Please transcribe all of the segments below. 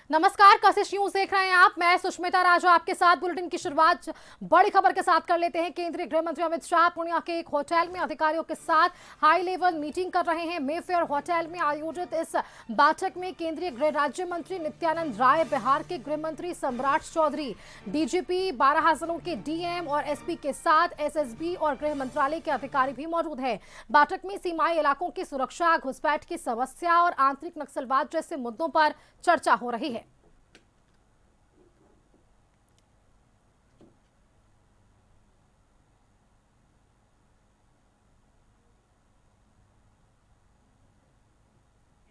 नमस्कार, कशिश न्यूज देख रहे हैं आप। मैं सुष्मिता राजू आपके साथ। बुलेटिन की शुरुआत बड़ी खबर के साथ कर लेते हैं। केंद्रीय गृह मंत्री अमित शाह पूर्णिया के एक होटल में अधिकारियों के साथ हाई लेवल मीटिंग कर रहे हैं। मेफेयर होटल में आयोजित इस बैठक में केंद्रीय गृह राज्य मंत्री नित्यानंद राय, बिहार के गृह मंत्री सम्राट चौधरी, डीजीपी, 12 जिलों के डीएम और एसपी के साथ एसएसबी और गृह मंत्रालय के अधिकारी भी मौजूद हैं। बैठक में सीमाई इलाकों की सुरक्षा, घुसपैठ की समस्या और आंतरिक नक्सलवाद जैसे मुद्दों पर चर्चा हो रही है।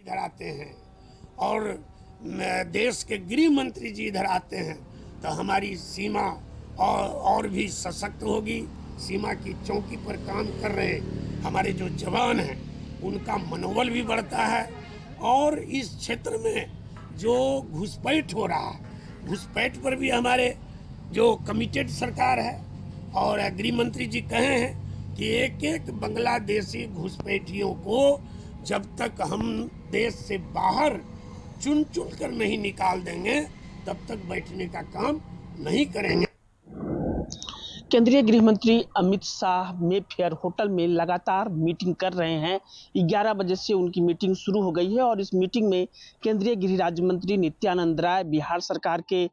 इधर आते हैं और देश के गृह मंत्री जी इधर आते हैं तो हमारी सीमा और भी सशक्त होगी। सीमा की चौकी पर काम कर रहे हमारे जो जवान हैं उनका मनोबल भी बढ़ता है। और इस क्षेत्र में जो घुसपैठ हो रहा है, घुसपैठ पर भी हमारे जो कमिटेड सरकार है और गृह मंत्री जी कहे हैं कि एक एक बांग्लादेशी घुसपैठियों को जब तक हम देश से बाहर चुन चुन कर नहीं निकाल देंगे तब तक बैठने का काम नहीं करेंगे। केंद्रीय गृह मंत्री अमित शाह मेफेयर होटल में लगातार मीटिंग कर रहे हैं। 11 बजे से उनकी मीटिंग शुरू हो गई है और इस मीटिंग में केंद्रीय गृह राज्य मंत्री नित्यानंद राय, बिहार सरकार के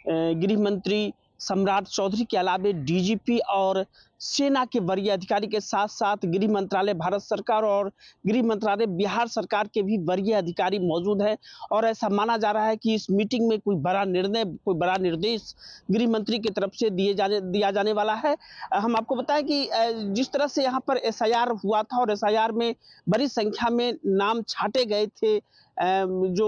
गृह मंत्री सम्राट चौधरी के अलावे डीजीपी और सेना के वरीय अधिकारी के साथ साथ गृह मंत्रालय भारत सरकार और गृह मंत्रालय बिहार सरकार के भी वरीय अधिकारी मौजूद हैं। और ऐसा माना जा रहा है कि इस मीटिंग में कोई बड़ा निर्णय, कोई बड़ा निर्देश गृह मंत्री की तरफ से दिया जाने वाला है। हम आपको बताएं कि जिस तरह से यहाँ पर एसआईआर हुआ था और एसआईआर में बड़ी संख्या में नाम छांटे गए थे, जो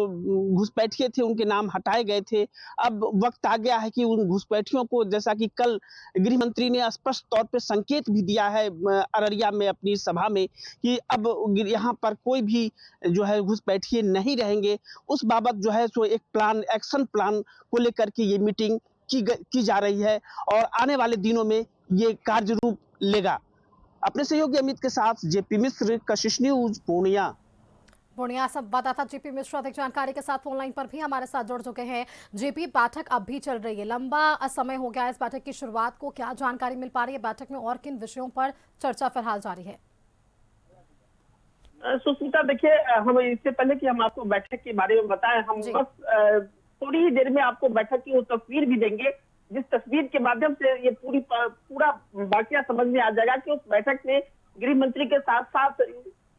घुसपैठिए थे उनके नाम हटाए गए थे। अब वक्त आ गया है कि उन घुसपैठियों को, जैसा कि कल गृह मंत्री ने स्पष्ट तौर पे संकेत भी दिया है अररिया में अपनी सभा में कि अब यहाँ पर कोई भी जो है घुसपैठिए नहीं रहेंगे। उस बाबत जो है सो एक प्लान, एक्शन प्लान को लेकर के ये मीटिंग की जा रही है और आने वाले दिनों में ये कार्य रूप लेगा। अपने सहयोगी अमित के साथ जेपी मिश्र, कशिश न्यूज, पूर्णिया। संवाददाता जेपी मिश्र अधिक जानकारी के साथ फोन लाइन पर भी हमारे साथ जुड़ चुके हैं। जेपी, बैठक अब भी चल रही है, लंबा समय हो गया इस बैठक की शुरुआत को, क्या जानकारी मिल पा रही है? बैठक में और किन विषयों पर चर्चा फिलहाल जारी है? सुष्मिता, देखिए, हम इससे पहले कि हम आपको बैठक के बारे में बताएं, हम बस थोड़ी ही देर में आपको बैठक की वो तस्वीर भी देंगे जिस तस्वीर के माध्यम से ये पूरा वाकया समझ में आ जाएगा कि उस बैठक में गृह मंत्री के साथ साथ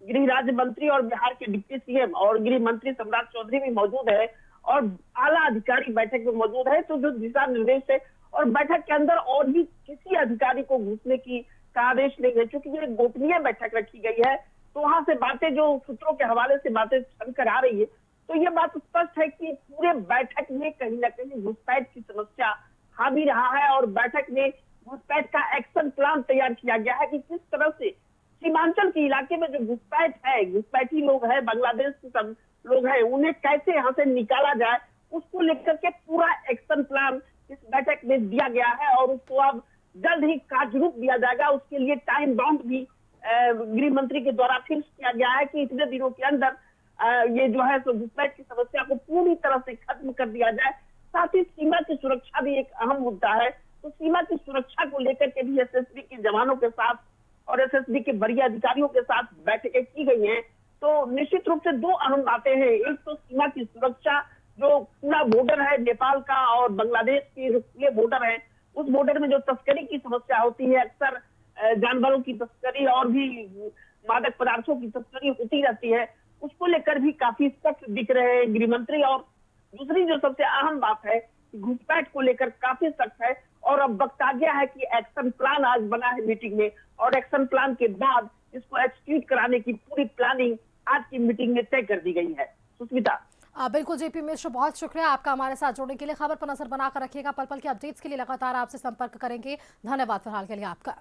गृह राज्य मंत्री और बिहार के डिप्टी सीएम और गृह मंत्री सम्राट चौधरी भी मौजूद है और आला अधिकारी बैठक में मौजूद है। तो जो दिशा निर्देश है और बैठक के अंदर और भी किसी अधिकारी को घुसने का आदेश नहीं है, क्योंकि ये गोपनीय बैठक रखी गई है। तो वहां से बातें, जो सूत्रों के हवाले से बातें चलकर आ रही है, तो ये बात स्पष्ट है कि पूरे बैठक में कहीं ना कहीं घुसपैठ की समस्या हावी रहा है और बैठक में घुसपैठ का एक्शन प्लान तैयार किया गया है कि किस तरह से सीमांचल के इलाके में जो घुसपैठ है, घुसपैठी लोग हैं, बांग्लादेश के सब लोग हैं, उन्हें कैसे यहाँ से निकाला जाए, उसको लेकर के पूरा एक्शन प्लान इस बैठक में दिया गया है और उसको अब जल्द ही कार्यरूप दिया जाएगा। उसके लिए टाइम बाउंड भी गृह मंत्री के द्वारा फिक्स किया गया है कि इतने दिनों के अंदर ये जो है सो घुसपैठ की समस्या को पूरी तरह से खत्म कर दिया जाए। साथ ही सीमा की सुरक्षा भी एक अहम मुद्दा है, तो सीमा की सुरक्षा को लेकर के भी एसएसबी के जवानों के साथ और एसएसबी के वरीय अधिकारियों के साथ बैठकें की गई हैं। तो निश्चित रूप से दो अहम बातें हैं। एक तो सीमा की सुरक्षा, जो पूरा बॉर्डर है नेपाल का और बांग्लादेश की, ये बॉर्डर है, उस बॉर्डर में जो तस्करी की समस्या होती है, अक्सर जानवरों की तस्करी और भी मादक पदार्थों की तस्करी होती रहती है, उसको लेकर भी काफी सख्त दिख रहे हैं गृह मंत्री। और दूसरी जो सबसे अहम बात है, घुसपैठ को लेकर काफी सख्त है और अब वक्त आ गया है कि एक्शन प्लान आज बना है मीटिंग में और एक्शन प्लान के बाद इसको एक्सक्यूट कराने की पूरी प्लानिंग आज की मीटिंग में तय कर दी गई है। सुष्मिता। बिल्कुल जेपी मिश्र, बहुत शुक्रिया आपका हमारे साथ जुड़ने के लिए। खबर पर नजर बनाकर रखिएगा, पल पल के अपडेट्स के लिए लगातार आपसे संपर्क करेंगे। धन्यवाद फिलहाल के लिए आपका।